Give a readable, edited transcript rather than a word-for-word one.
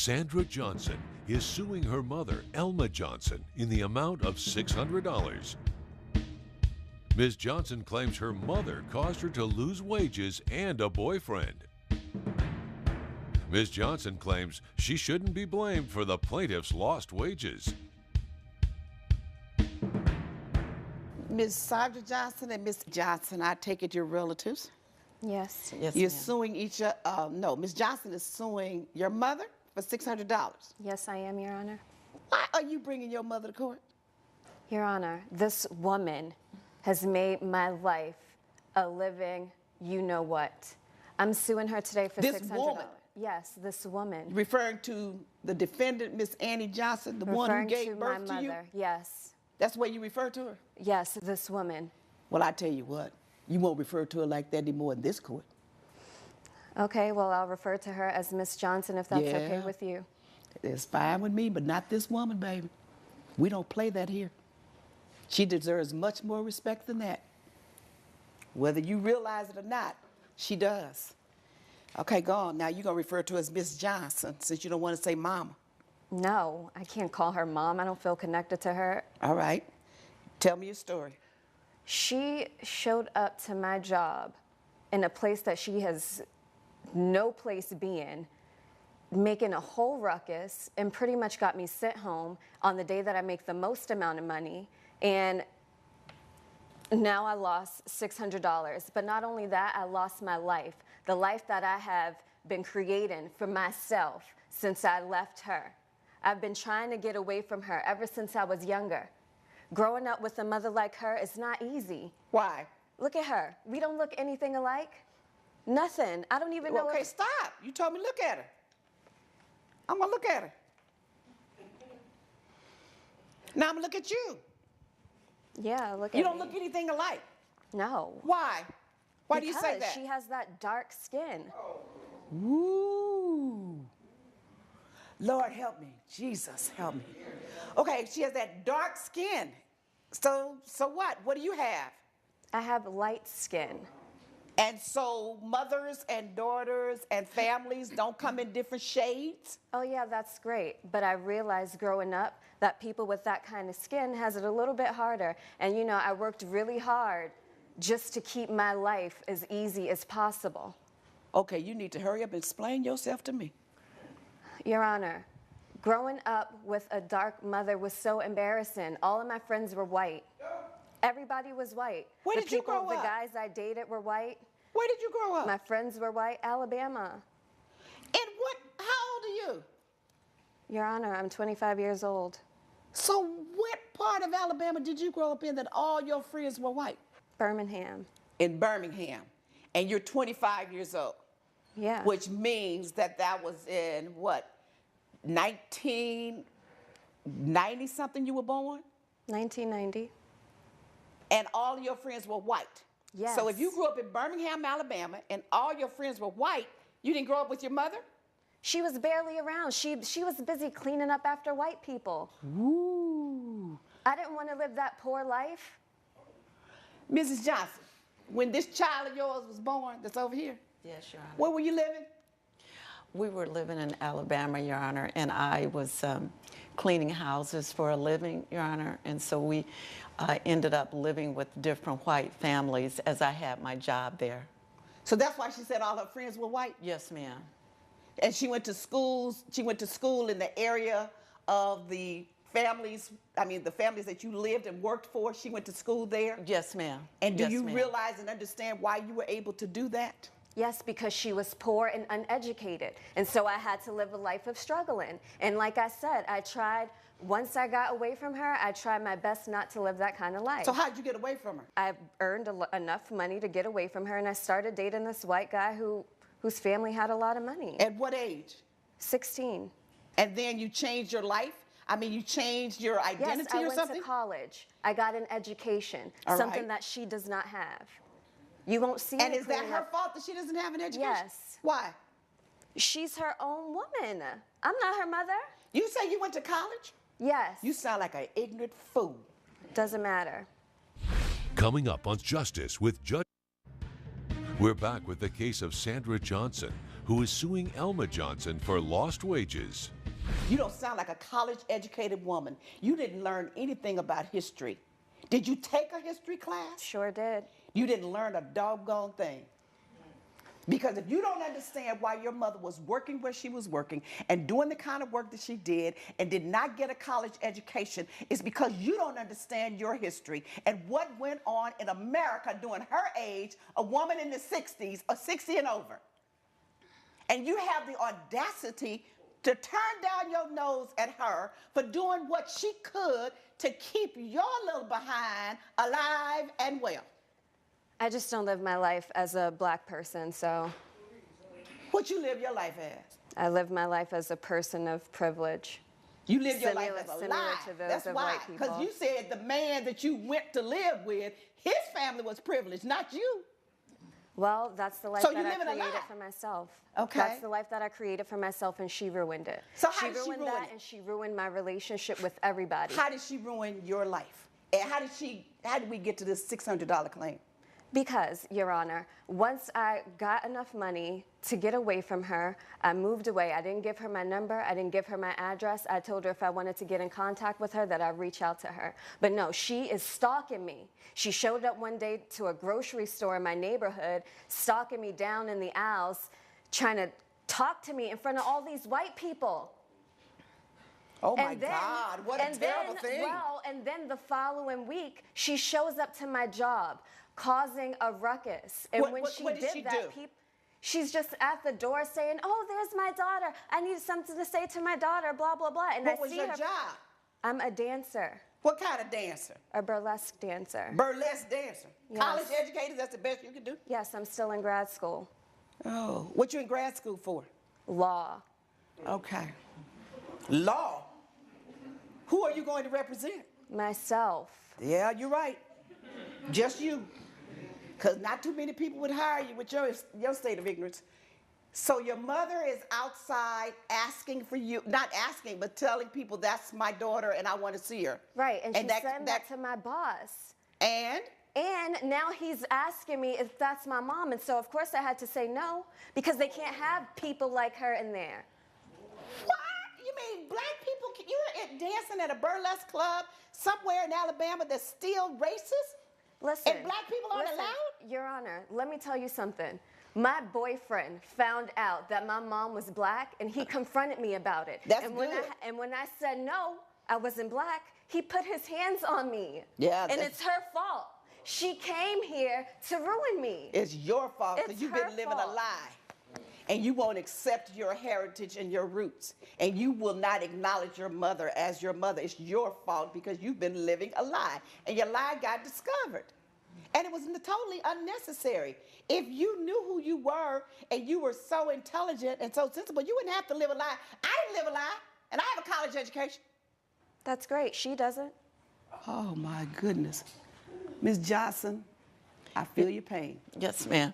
Sandra Johnson is suing her mother, Elma Johnson, in the amount of $600. Ms. Johnson claims her mother caused her to lose wages and a boyfriend. Ms. Johnson claims she shouldn't be blamed for the plaintiff's lost wages. Ms. Sandra Johnson and Ms. Johnson, I take it you're relatives? Yes. Yes, You're ma'am. suing each other. No, Ms. Johnson is suing your mother for $600. Yes, I am, Your Honor. Why are you bringing your mother to court? Your Honor, this woman has made my life a living you-know-what. I'm suing her today for This $600. woman? Yes, this woman. Referring to the defendant, Miss Annie Johnson, the one who Referring gave to birth my to you? mother. Yes. That's the way you refer to her? Yes, this woman. Well, I tell you what, you won't refer to her like that anymore in this court. Okay, well, I'll refer to her as Miss Johnson if that's okay Yeah. with you. It's fine with me, but not this woman, baby. We don't play that here. She deserves much more respect than that. Whether you realize it or not, she does. Okay, go on. Now you're going to refer to her as Miss Johnson since you don't want to say mama. No, I can't call her mom. I don't feel connected to her. All right. Tell me your story. She showed up to my job in a place that she has no place being, making a whole ruckus, and pretty much got me sent home on the day that I make the most amount of money. And now I lost $600. But not only that, I lost my life, the life that I have been creating for myself since I left her. I've been trying to get away from her ever since I was younger. Growing up with a mother like her is not easy. Why? Look at her. We don't look anything alike. Nothing. I don't even know. Okay, stop. You told me look at her. I'm going to look at her. Now I'm going to look at you. Yeah, look at You don't me. look anything alike. No. Why? Why do you say that? Because she has that dark skin. Ooh. Lord help me. Jesus help me. Okay, she has that dark skin. So what? What do you have? I have light skin. And so mothers and daughters and families don't come in different shades? Oh yeah, that's great. But I realized growing up that people with that kind of skin has it a little bit harder. And you know, I worked really hard just to keep my life as easy as possible. Okay, you need to hurry up and explain yourself to me. Your Honor, growing up with a dark mother was so embarrassing. All of my friends were white. Everybody was white. Where did you grow The up? guys I dated were white. Where did you grow up? My friends were white. Alabama. And what, how old are you? Your Honor, I'm 25 years old. So what part of Alabama did you grow up in that all your friends were white? Birmingham. In Birmingham. And you're 25 years old. Yeah. Which means that was in what, 1990 something you were born? 1990. And all of your friends were white. Yes. So if you grew up in Birmingham, Alabama, and all your friends were white, you didn't grow up with your mother? She was barely around. She was busy cleaning up after white people. Ooh. I didn't want to live that poor life. Mrs. Johnson, when this child of yours was born, that's over here, Yes, Your Honor. where were you living? We were living in Alabama, Your Honor, and I was cleaning houses for a living, Your Honor, and so we ended up living with different white families as I had my job there. So that's why she said all her friends were white? Yes, ma'am. And she went to school in the area of the families, the families that you lived and worked for, she went to school there? Yes, ma'am. And do Yes, you ma'am. realize and understand why you were able to do that? Yes, because she was poor and uneducated. And so I had to live a life of struggling. And like I said, once I got away from her, I tried my best not to live that kind of life. So how'd you get away from her? I earned enough money to get away from her, and I started dating this white guy whose family had a lot of money. At what age? 16. And then you changed your life? You changed your identity Yes, I or went something? to college. I got an education, All something right. that she does not have. You won't see And me is that cleaning her up. fault that she doesn't have an education? Yes. Why? She's her own woman. I'm not her mother. You say you went to college? Yes. You sound like an ignorant fool. Doesn't matter. Coming up on Justice with Judge. We're back with the case of Sandra Johnson, who is suing Elma Johnson for lost wages. You don't sound like a college-educated woman. You didn't learn anything about history. Did you take a history class? Sure did. You didn't learn a doggone thing. Because if you don't understand why your mother was working where she was working and doing the kind of work that she did and did not get a college education, it's because you don't understand your history and what went on in America during her age, a woman in the 60s or 60 and over. And you have the audacity to turn down your nose at her for doing what she could to keep your little behind alive and well. I just don't live my life as a black person, so. What you live your life as? I live my life as a person of privilege. You live your life as a Similar lie. to those That's of why. white people. Because you said the man that you went to live with, his family was privileged, not you. Well, that's the life So that you I live in a created lie. for myself. Okay. That's the life that I created for myself, and she ruined it. So how did she ruined ruin that, it? and she ruined my relationship with everybody. How did she ruin your life? And how did we get to this $600 claim? Because, Your Honor, once I got enough money to get away from her, I moved away. I didn't give her my number. I didn't give her my address. I told her if I wanted to get in contact with her that I'd reach out to her. But no, she is stalking me. She showed up one day to a grocery store in my neighborhood, stalking me down in the aisles, trying to talk to me in front of all these white people. Oh my God, what a terrible thing. Well, and then the following week, she shows up to my job, causing a ruckus. And when she what did did she that, do? she's just at the door saying, "Oh, there's my daughter. I need something to say to my daughter, blah, blah, blah." And What I was see your her. job? I'm a dancer, What kind of dancer? a burlesque dancer. Burlesque dancer. Yes. College educated, that's the best you can do? Yes, I'm still in grad school. Oh, what you in grad school for? Law. Okay. Law. Who are you going to represent? Myself. Yeah, you're right. Just you. Because not too many people would hire you with your state of ignorance. So your mother is outside asking for you, not asking, but telling people that's my daughter and I want to see her. Right, and she's saying that to my boss. And? And now he's asking me if that's my mom. And so, of course, I had to say no, because they can't have people like her in there. What? You mean black people, you're dancing at a burlesque club somewhere in Alabama that's still racist? Listen. And black people aren't allowed? Your Honor, let me tell you something. My boyfriend found out that my mom was black, and he confronted me about it. That's and good. When I said no, I wasn't black, he put his hands on me. Yeah. And it's her fault. She came here to ruin me. It's your fault because It's you've her been living a fault. lie. And you won't accept your heritage and your roots. And you will not acknowledge your mother as your mother. It's your fault because you've been living a lie. And your lie got discovered. And it was totally unnecessary. If you knew who you were and you were so intelligent and so sensible, you wouldn't have to live a lie. I didn't live a lie, and I have a college education. That's great. She doesn't. Oh, my goodness. Ms. Johnson, I feel your pain. Yes, ma'am.